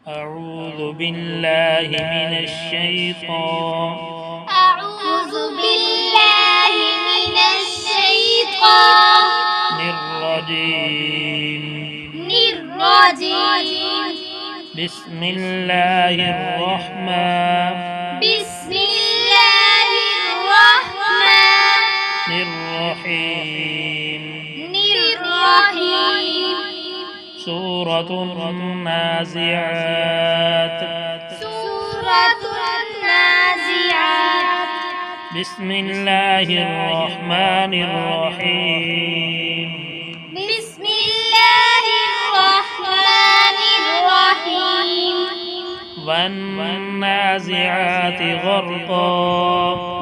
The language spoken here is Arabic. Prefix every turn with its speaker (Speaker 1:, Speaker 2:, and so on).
Speaker 1: أعوذ بالله من الشيطان الرجيم. بسم الله الرحمن الرحيم. سورة النازعات. بسم الله الرحمن الرحيم. والنازعات غرقا